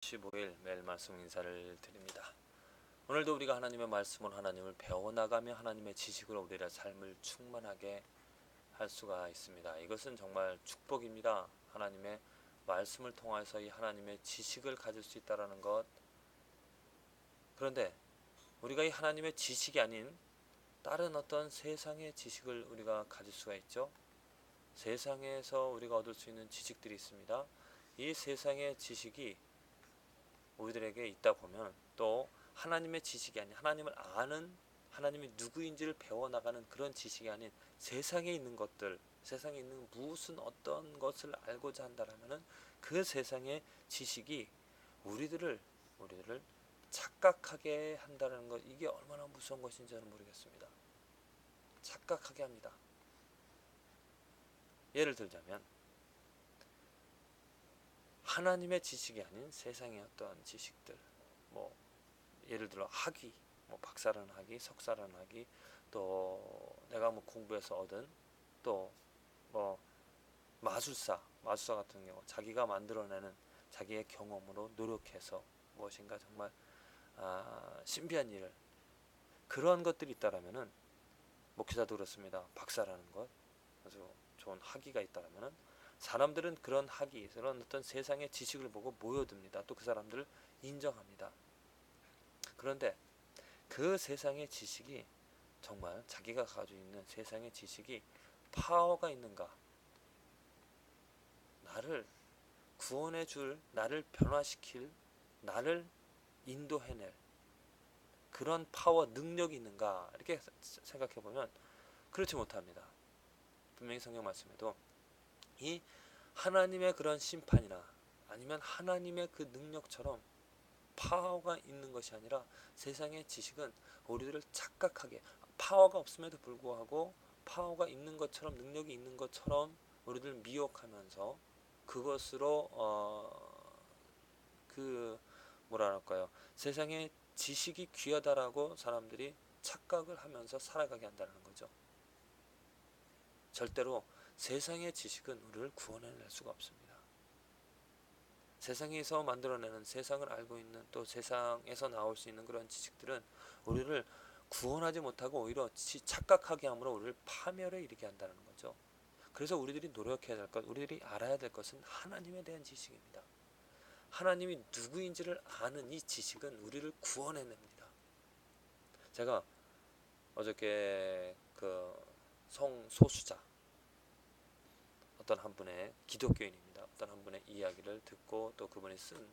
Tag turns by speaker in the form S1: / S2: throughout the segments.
S1: 15일 매일 말씀 인사를 드립니다. 오늘도 우리가 하나님의 말씀을 하나님을 배워나가며 하나님의 지식으로 우리의 삶을 충만하게 할 수가 있습니다. 이것은 정말 축복입니다. 하나님의 말씀을 통해서 이 하나님의 지식을 가질 수 있다는 것. 그런데 우리가 이 하나님의 지식이 아닌 다른 어떤 세상의 지식을 우리가 가질 수가 있죠. 세상에서 우리가 얻을 수 있는 지식들이 있습니다. 이 세상의 지식이 우리들에게 있다 보면 또 하나님의 지식이 아닌 하나님을 아는 하나님이 누구인지를 배워나가는 그런 지식이 아닌 세상에 있는 것들, 세상에 있는 무슨 어떤 것을 알고자 한다라면은 그 세상의 지식이 우리들을 착각하게 한다는 것, 이게 얼마나 무서운 것인지 저는 모르겠습니다. 착각하게 합니다. 예를 들자면 하나님의 지식이 아닌 세상의 어떤 지식들, 뭐 예를 들어 학위, 뭐 박사라는 학위, 석사라는 학위, 또 내가 뭐 공부해서 얻은 또 뭐 마술사 같은 경우 자기가 만들어내는 자기의 경험으로 노력해서 무엇인가 정말 신비한 일을, 그런 것들이 있다라면은 목회자도 그렇습니다. 박사라는 것, 아주 좋은 학위가 있다라면은 사람들은 그런 학위, 그런 어떤 세상의 지식을 보고 모여듭니다. 또 그 사람들을 인정합니다. 그런데 그 세상의 지식이 정말 자기가 가지고 있는 세상의 지식이 파워가 있는가, 나를 구원해 줄, 나를 변화시킬, 나를 인도해낼 그런 파워, 능력이 있는가, 이렇게 생각해 보면 그렇지 못합니다. 분명히 성경 말씀에도 이 하나님의 그런 심판이나 아니면 하나님의 그 능력처럼 파워가 있는 것이 아니라 세상의 지식은 우리들을 착각하게, 파워가 없음에도 불구하고 파워가 있는 것처럼, 능력이 있는 것처럼 우리들 미혹하면서 그것으로 그 뭐랄까요, 세상의 지식이 귀하다라고 사람들이 착각을 하면서 살아가게 한다는 거죠. 절대로 세상의 지식은 우리를 구원해낼 수가 없습니다. 세상에서 만들어내는, 세상을 알고 있는, 또 세상에서 나올 수 있는 그런 지식들은 우리를 구원하지 못하고 오히려 착각하게 함으로 우리를 파멸에 이르게 한다는 거죠. 그래서 우리들이 노력해야 될 것, 우리들이 알아야 될 것은 하나님에 대한 지식입니다. 하나님이 누구인지를 아는 이 지식은 우리를 구원해냅니다. 제가 어저께 그 성소수자, 어떤 한 분의 기독교인입니다. 어떤 한 분의 이야기를 듣고 또 그분이 쓴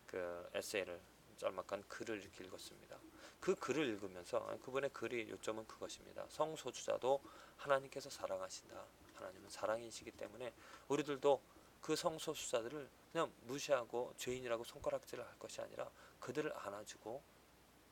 S1: 그 에세이를, 짤막한 글을 이렇게 읽었습니다. 그 글을 읽으면서 그분의 글이 요점은 그것입니다. 성소수자도 하나님께서 사랑하신다. 하나님은 사랑이시기 때문에 우리들도 그 성소수자들을 그냥 무시하고 죄인이라고 손가락질을 할 것이 아니라 그들을 안아주고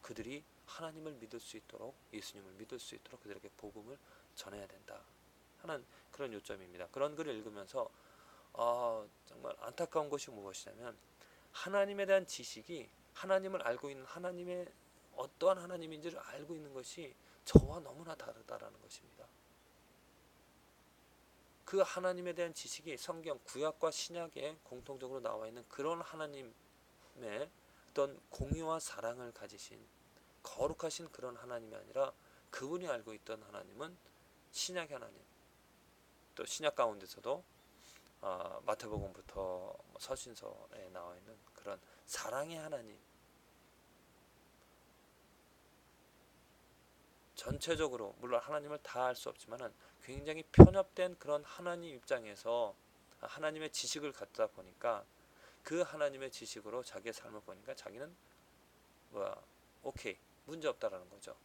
S1: 그들이 하나님을 믿을 수 있도록, 예수님을 믿을 수 있도록 그들에게 복음을 전해야 된다 하는 그런 요점입니다. 그런 글을 읽으면서 정말 안타까운 것이 무엇이냐면 하나님에 대한 지식이, 하나님을 알고 있는, 하나님의 어떠한 하나님인지를 알고 있는 것이 저와 너무나 다르다라는 것입니다. 그 하나님에 대한 지식이 성경 구약과 신약에 공통적으로 나와 있는 그런 하나님의 어떤 공의와 사랑을 가지신 거룩하신 그런 하나님이 아니라 그분이 알고 있던 하나님은 신약의 하나님, 또 신약 가운데서도 마태복음부터 서신서에 나와 있는 그런 사랑의 하나님, 전체적으로 물론 하나님을 다 알 수 없지만은 굉장히 편협된 그런 하나님 입장에서 하나님의 지식을 갖다 보니까 그 하나님의 지식으로 자기의 삶을 보니까 자기는 오케이, 문제 없다라는 거죠.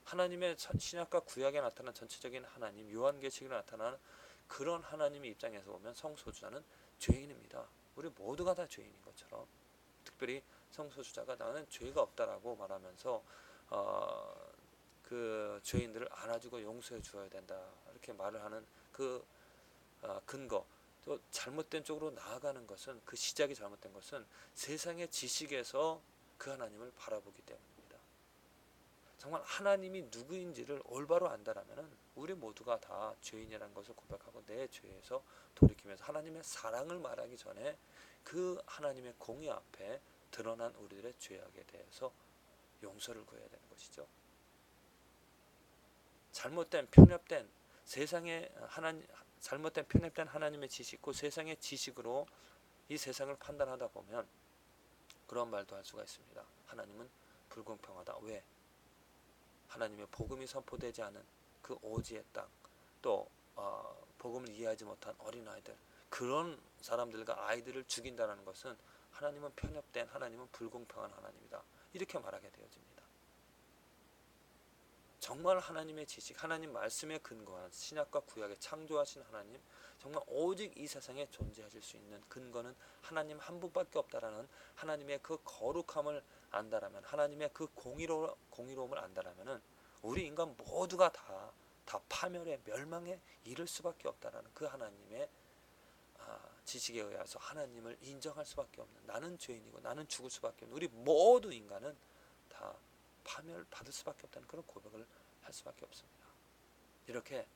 S1: 하나님의 신약과 구약에 나타난 전체적인 하나님, 요한계시록에 나타나는 그런 하나님의 입장에서 보면 성소수자는 죄인입니다. 우리 모두가 다 죄인인 것처럼, 특별히 성소수자가 나는 죄가 없다라고 말하면서 그 죄인들을 안아주고 용서해 주어야 된다, 이렇게 말을 하는 그 근거, 또 잘못된 쪽으로 나아가는 것은, 그 시작이 잘못된 것은 세상의 지식에서 그 하나님을 바라보기 때문입니다. 정말 하나님이 누구인지를 올바로 안다라면은 우리 모두가 다 죄인이라는 것을 고백하고 내 죄에서 돌이키면서 하나님의 사랑을 말하기 전에 그 하나님의 공의 앞에 드러난 우리들의 죄악에 대해서 용서를 구해야 되는 것이죠. 잘못된 편협된 세상의 잘못된 편협된 하나님의 지식, 그 세상의 지식으로 이 세상을 판단하다 보면 그런 말도 할 수가 있습니다. 하나님은 불공평하다. 왜? 하나님의 복음이 선포되지 않은 그 오지의 땅, 또 복음을 이해하지 못한 어린아이들, 그런 사람들과 아이들을 죽인다는 것은 하나님은 편협된, 하나님은 불공평한 하나님이다. 이렇게 말하게 되어집니다. 정말 하나님의 지식, 하나님 말씀에 근거한 신약과 구약의 창조하신 하나님, 정말 오직 이 세상에 존재하실 수 있는 근거는 하나님 한 분밖에 없다라는 하나님의 그 거룩함을 안다라면, 하나님의 그 공의로움을 안다라면은 우리 인간 모두가 다 파멸에 멸망에 이를 수밖에 없다라는 그 하나님의 지식에 의해서 하나님을 인정할 수밖에 없는, 나는 죄인이고 나는 죽을 수밖에 없는, 우리 모두 인간은 다 파멸 받을 수밖에 없다는 그런 고백을 할 수밖에 없습니다. 이렇게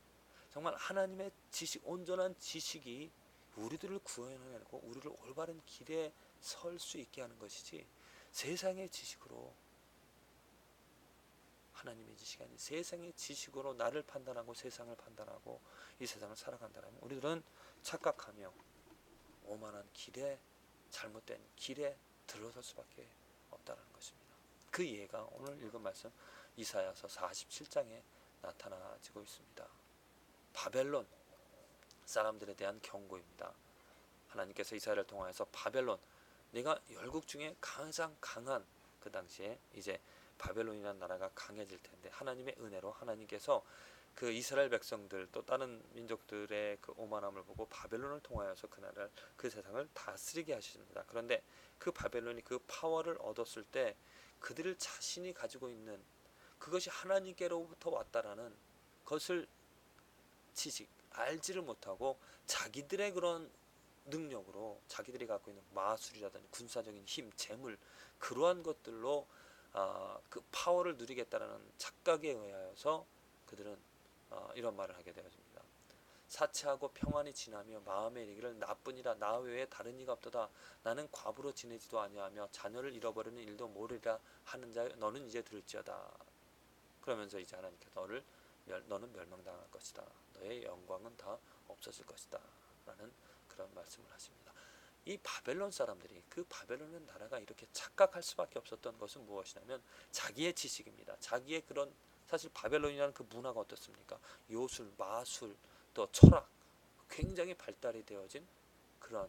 S1: 정말 하나님의 지식, 온전한 지식이 우리들을 구원해내고 우리를 올바른 길에 설 수 있게 하는 것이지, 세상의 지식으로, 하나님의 지식이 아닌 세상의 지식으로 나를 판단하고 세상을 판단하고 이 세상을 살아간다면 우리들은 착각하며 오만한 길에, 잘못된 길에 들어설 수밖에 없다는 것입니다. 그 이해가 오늘 읽은 말씀 이사야서 47장에 나타나지고 있습니다. 바벨론 사람들에 대한 경고입니다. 하나님께서 이사야를 통하여서 바벨론, 네가 열국 중에 가장 강한, 그 당시에 이제 바벨론이라는 나라가 강해질 텐데 하나님의 은혜로 하나님께서 그 이스라엘 백성들 또 다른 민족들의 그 오만함을 보고 바벨론을 통하여서 그 나라를, 그 세상을 다스리게 하십니다. 그런데 그 바벨론이 그 파워를 얻었을 때 그들 자신이 가지고 있는 그것이 하나님께로부터 왔다라는 것을 지식, 알지를 못하고 자기들의 그런 능력으로, 자기들이 갖고 있는 마술이라든지 군사적인 힘, 재물, 그러한 것들로 그 파워를 누리겠다라는 착각에 의하여서 그들은 이런 말을 하게 되어집니다. 사치하고 평안히 지나며 마음에 이르기를 나뿐이라 나 외에 다른 이가 없도다. 나는 과부로 지내지도 아니하며 자녀를 잃어버리는 일도 모르리라 하는 자 너는 이제 들을지어다. 그러면서 이제 하나님께서 너는 멸망당할 것이다. 너의 영광은 다 없어질 것이다. 라는 그런 말씀을 하십니다. 이 바벨론 사람들이, 그 바벨론 나라가 이렇게 착각할 수밖에 없었던 것은 무엇이냐면 자기의 지식입니다. 자기의 그런, 사실 바벨론이라는 그 문화가 어떻습니까? 요술, 마술, 또 철학, 굉장히 발달이 되어진 그런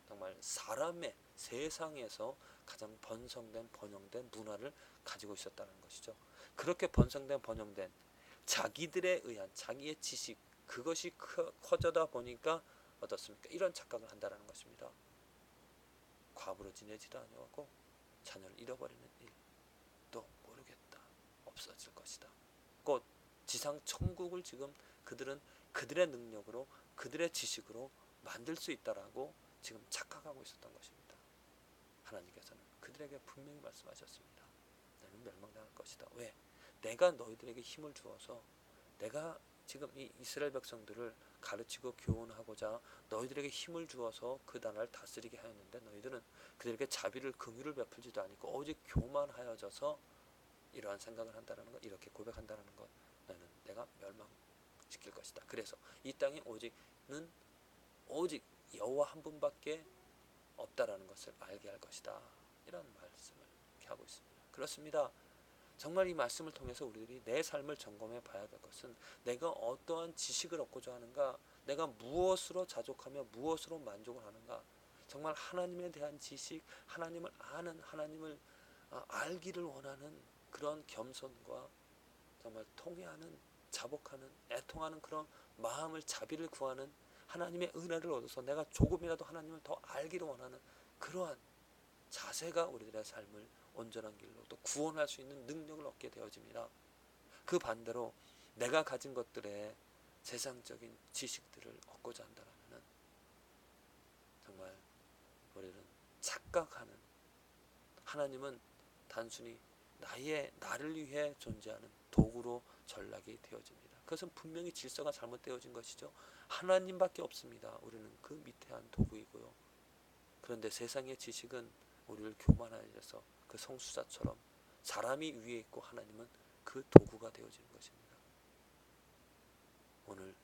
S1: 정말 사람의, 세상에서 가장 번영된 문화를 가지고 있었다는 것이죠. 그렇게 번영된 자기들에 의한 자기의 지식, 그것이 커져다 보니까 어떻습니까? 이런 착각을 한다는 것입니다. 과부로 지내지도 아니하고 자녀를 잃어버리는 일도 모르겠다. 없어질 것이다. 곧 지상 천국을 지금 그들은 그들의 능력으로, 그들의 지식으로 만들 수 있다라고 지금 착각하고 있었던 것입니다. 하나님께서는 그들에게 분명히 말씀하셨습니다. 너는 멸망당할 것이다. 왜? 내가 너희들에게 힘을 주어서, 내가 지금 이 이스라엘 백성들을 가르치고 교훈하고자 너희들에게 힘을 주어서 그 나라를 다스리게 하였는데 너희들은 그들에게 자비를, 긍휼을 베풀지도 않고 오직 교만하여져서 이러한 생각을 한다는 것, 이렇게 고백한다는 것, 너는 내가 멸망시킬 것이다. 그래서 이 땅에 오직 여호와 한 분밖에 없다라는 것을 알게 할 것이다. 이런 말씀을 이렇게 하고 있습니다. 그렇습니다. 정말 이 말씀을 통해서 우리들이 내 삶을 점검해 봐야 될 것은, 내가 어떠한 지식을 얻고자 하는가, 내가 무엇으로 자족하며 무엇으로 만족을 하는가. 정말 하나님에 대한 지식, 하나님을 아는, 하나님을 알기를 원하는 그런 겸손과 정말 통회하는, 자복하는, 애통하는 그런 마음을, 자비를 구하는, 하나님의 은혜를 얻어서 내가 조금이라도 하나님을 더 알기를 원하는 그러한 자세가 우리들의 삶을 온전한 길로 또 구원할 수 있는 능력을 얻게 되어집니다. 그 반대로 내가 가진 것들의 세상적인 지식들을 얻고자 한다면 정말 우리는 착각하는, 하나님은 단순히 나를 위해 존재하는 도구로 전락이 되어집니다. 그것은 분명히 질서가 잘못되어진 것이죠. 하나님밖에 없습니다. 우리는 그 밑에 도구이고요. 그런데 세상의 지식은 우리를 교만하여서 그 성수자처럼 사람이 위에 있고 하나님은 그 도구가 되어지는 것입니다. 오늘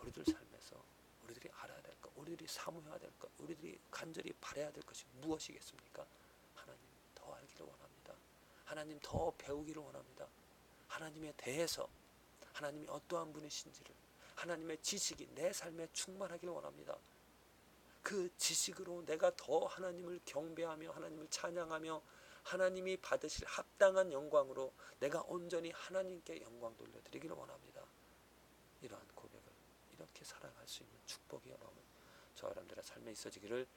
S1: 우리들 삶에서 우리들이 알아야 될 것, 우리들이 사모해야 될 것, 우리들이 간절히 바라야 될 것이 무엇이겠습니까? 하나님 더 알기를 원합니다. 하나님 더 배우기를 원합니다. 하나님에 대해서 하나님이 어떠한 분이신지를, 하나님의 지식이 내 삶에 충만하기를 원합니다. 그 지식으로 내가 더 하나님을 경배하며 하나님을 찬양하며 하나님이 받으실 합당한 영광으로 내가 온전히 하나님께 영광 돌려드리기를 원합니다. 이러한 고백을 이렇게 살아갈 수 있는 축복이 여러분 저와 여러분들의 삶에 있어지기를